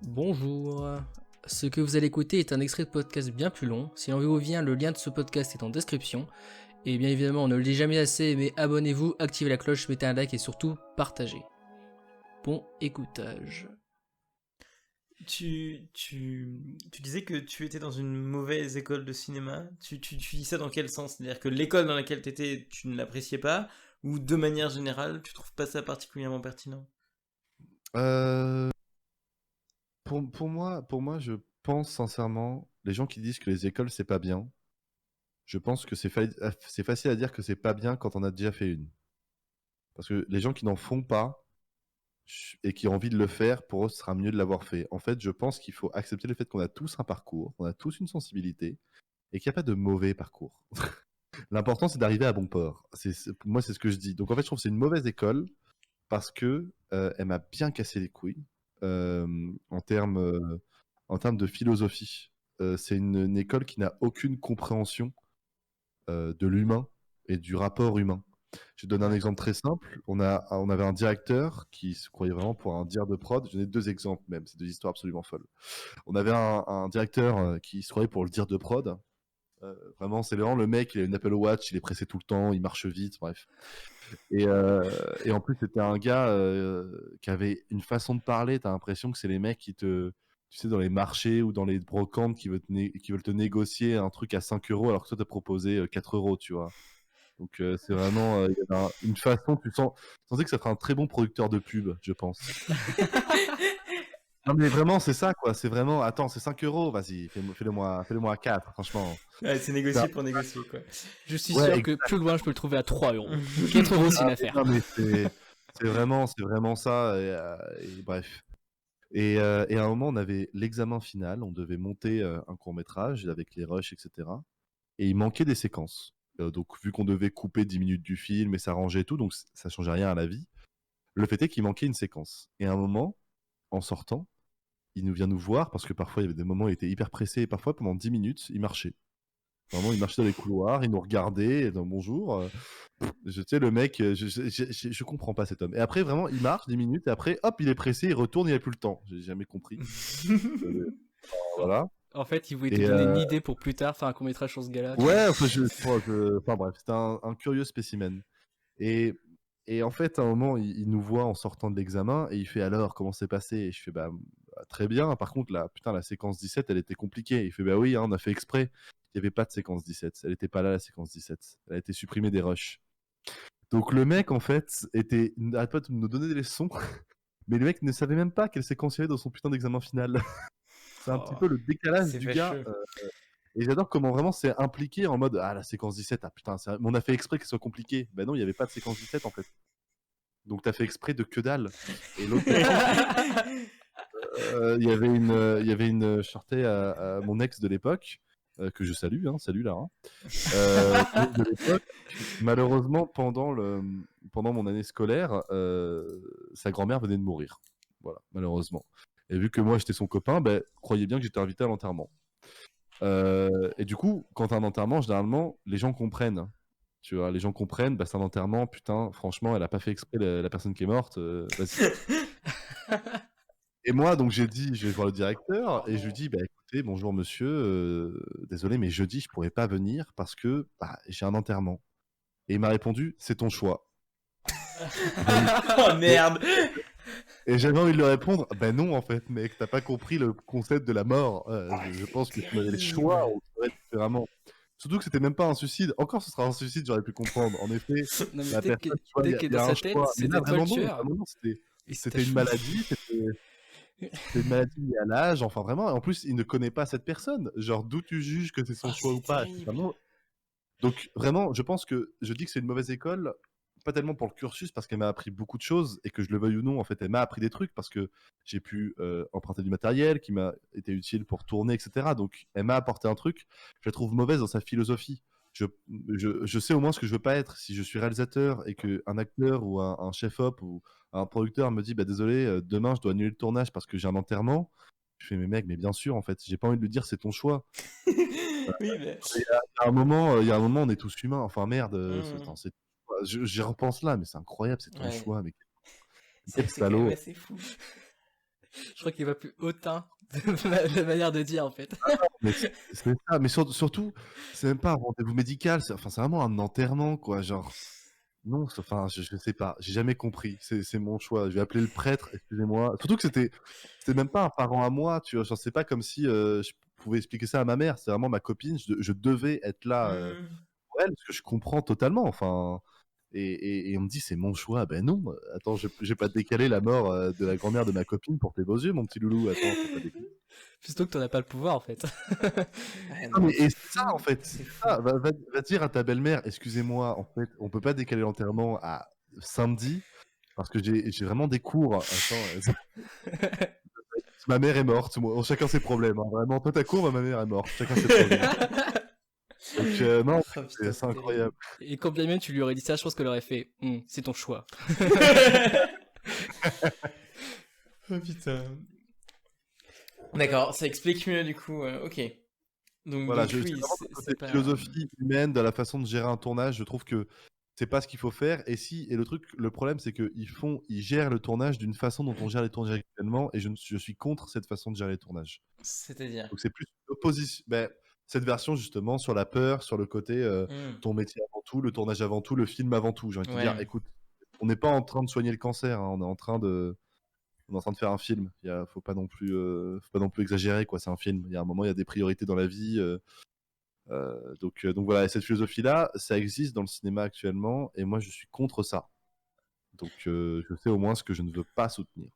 Bonjour. Ce que vous allez écouter est un extrait de podcast bien plus long. Si l'envie vous vient, le lien de ce podcast est en description. Et bien évidemment, on ne le dit jamais assez, mais abonnez-vous, activez la cloche, mettez un like et surtout partagez. Bon écoutage. Tu disais que tu étais dans une mauvaise école de cinéma. Tu dis ça dans quel sens? C'est-à-dire que l'école dans laquelle tu étais, tu ne l'appréciais pas? Ou de manière générale, tu trouves pas ça particulièrement pertinent? Euh, pour moi, je pense sincèrement, les gens qui disent que les écoles c'est pas bien, je pense que c'est facile à dire que c'est pas bien quand on a déjà fait une. Parce que les gens qui n'en font pas et qui ont envie de le faire, pour eux, ce sera mieux de l'avoir fait. En fait, je pense qu'il faut accepter le fait qu'on a tous un parcours, on a tous une sensibilité et qu'il n'y a pas de mauvais parcours. L'important, c'est d'arriver à bon port. Pour moi, c'est ce que je dis. Donc, en fait, je trouve que c'est une mauvaise école parce que elle m'a bien cassé les couilles euh, en termes en termes de philosophie. C'est une école qui n'a aucune compréhension de l'humain et du rapport humain. Je donne un Ouais. exemple très simple. On avait un directeur qui se croyait vraiment pour un dire de prod. J'en ai deux exemples même, c'est deux histoires absolument folles. On avait un directeur qui se croyait pour le dire de prod. Vraiment, c'est vraiment le mec, il a une Apple Watch, il est pressé tout le temps, il marche vite, bref. Et en plus, c'était un gars qui avait une façon de parler. T'as l'impression que c'est les mecs tu sais, dans les marchés ou dans les brocantes qui veulent te négocier un truc à 5 euros alors que toi t'as proposé 4 euros, tu vois. Donc c'est vraiment, il y avait une façon, tu sentais que ça ferait un très bon producteur de pub, je pense. Non mais vraiment, c'est ça quoi. C'est vraiment, attends, c'est 5 euros, vas-y, fais-le-moi à 4, franchement. Ouais, c'est négocier pour négocier, quoi. Je suis Ouais, sûr que plus loin, je peux le trouver à 3 euros. 4 euros, c'est une affaire. non mais c'est vraiment ça. Et bref. Et à un moment, on avait l'examen final, on devait monter un court-métrage avec les rushs, etc. Et il manquait des séquences. Donc, vu qu'on devait couper 10 minutes du film et s'arranger et tout, donc ça changeait rien à la vie. Le fait est qu'il manquait une séquence. Et à un moment, en sortant, il nous vient nous voir parce que parfois il y avait des moments où il était hyper pressé et parfois pendant 10 minutes, il marchait. Vraiment, il marchait dans les couloirs, il nous regardait, et donc, bonjour. Tu sais, le mec, je comprends pas cet homme. Et après, vraiment, il marche 10 minutes et après, hop, il est pressé, il retourne, il a plus le temps. J'ai jamais compris. Euh, voilà. En fait, il voulait te Et donner une idée pour plus tard faire un court-métrage sur ce gars-là. ouais, enfin bref, c'était un curieux spécimen. Et, et en fait, à un moment, il nous voit en sortant de l'examen et il fait alors, comment c'est passé? Et je fais très bien. Par contre, la séquence 17, elle était compliquée. Il fait bah oui, hein, on a fait exprès. Il n'y avait pas de séquence 17. Elle n'était pas là, la séquence 17. Elle a été supprimée des rushs. Donc le mec, en fait, n'arrête pas de nous donner des leçons, mais le mec ne savait même pas quelle séquence il y avait dans son putain d'examen final. C'est un petit Oh, peu le décalage c'est du gars. vacheux. Et j'adore comment vraiment c'est impliqué en mode ah la séquence 17, ah putain, on a fait exprès qu'elle soit compliquée. Ben non, il n'y avait pas de séquence 17 en fait. Donc t'as fait exprès de que dalle. Et l'autre exemple, il y avait une chartée à mon ex de l'époque, que je salue, hein, salut Lara. Mon ex de l'époque, malheureusement, pendant mon année scolaire, sa grand-mère venait de mourir. Voilà, malheureusement. Et vu que moi j'étais son copain, ben, croyez bien que j'étais invité à l'enterrement. Et du coup, quand t'as un enterrement, généralement, les gens comprennent. Tu vois, les gens comprennent, bah, c'est un enterrement, putain, franchement, elle a pas fait exprès, la personne qui est morte, vas-y. Et moi, donc j'ai dit, je vais voir le directeur, et je lui dis, bah écoutez, bonjour monsieur, désolé, mais jeudi, je pourrais pas venir parce que bah, j'ai un enterrement. Et il m'a répondu, c'est ton choix. Oh merde! Et j'avais envie de lui répondre, ben non, en fait, mec, t'as pas compris le concept de la mort. Je pense que si on avait le choix, Terrible! on ferait différemment. Surtout que c'était même pas un suicide. Encore, ce sera un suicide, j'aurais pu comprendre. En effet, Non, mais la peut-être personne, tu vois, que il y dans a un sa tête, choix. Mais là, c'était toi le vraiment non. tueur. Vraiment, non, Et c'était c'était une chou. maladie, c'était une maladie liée à l'âge. Enfin, vraiment. Et en plus, il ne connaît pas cette personne. Genre, d'où tu juges que c'est son Oh, choix ou c'est pas? terrible! Donc vraiment, je pense que je dis que c'est une mauvaise école, pas tellement pour le cursus, parce qu'elle m'a appris beaucoup de choses, et que je le veuille ou non, en fait, elle m'a appris des trucs, parce que j'ai pu emprunter du matériel qui m'a été utile pour tourner, etc. Donc elle m'a apporté un truc. Je la trouve mauvaise dans sa philosophie. Je, je sais au moins ce que je veux pas être. Si je suis réalisateur et qu'un acteur ou un chef-op ou un producteur me dit bah désolé, demain je dois annuler le tournage parce que j'ai un enterrement, je fais mais mec, mais bien sûr en fait, j'ai pas envie de lui dire c'est ton choix. Oui, mais. Il y a un moment, on est tous humains. Enfin, merde, Hmm. attends, j'y repense là, mais c'est incroyable, c'est ton Ouais, choix, mais quel c'est quand même salaud. assez fou. Je crois qu'il va plus hautain de manière de dire en fait. Mais c'est ça, mais surtout, c'est même pas un rendez-vous médical, c'est vraiment un enterrement, quoi. Genre, non, enfin, je sais pas, j'ai jamais compris. C'est mon choix. Je vais appeler le prêtre, excusez-moi. Surtout que c'était même pas un parent à moi, tu vois. Genre, c'est pas comme si je pouvais expliquer ça à ma mère. C'est vraiment ma copine. Je devais être là pour elle, parce que je comprends totalement. Enfin, et on me dit, c'est mon choix. Ben non, attends, je vais pas décaler la mort de la grand-mère de ma copine pour tes beaux yeux, mon petit loulou. Attends, faut pas déconner. Plutôt que t'en as pas le pouvoir en fait. Ah Non, non, mais c'est c'est ça, fou, en fait. c'est C'est fou. ça. Va dire à ta belle-mère, excusez-moi, en fait, on peut pas décaler l'enterrement à samedi parce que j'ai vraiment des cours. Attends, ma mère est morte. Moi, chacun ses problèmes, hein. Vraiment, toi, t'as cours, ma mère est morte. Chacun ses problèmes. Donc, non, Oh, putain, c'est c'est incroyable. Et quand bien même tu lui aurais dit ça, je pense qu'elle aurait fait c'est ton choix. terrible. Oh putain. D'accord, ça explique mieux du coup. Ok. Voilà, Donc c'est oui, vraiment le côté c'est pas. philosophie humaine de la façon de gérer un tournage. Je trouve que c'est pas ce qu'il faut faire. Et le problème, c'est qu'ils gèrent le tournage d'une façon dont on gère les tournages actuellement, et je suis contre cette façon de gérer les tournages. C'est-à-dire. Donc c'est plus une opposition. Ben, cette version justement sur la peur, sur le côté Hmm. ton métier avant tout, le tournage avant tout, le film avant tout. J'ai envie de te dire, Ouais. écoute, on n'est pas en train de soigner le cancer, hein, on est en train de faire un film. Faut pas non plus exagérer, quoi. C'est un film. Il y a un moment, il y a des priorités dans la vie. Donc voilà, et cette philosophie-là, ça existe dans le cinéma actuellement, et moi je suis contre ça. Donc je sais au moins ce que je ne veux pas soutenir.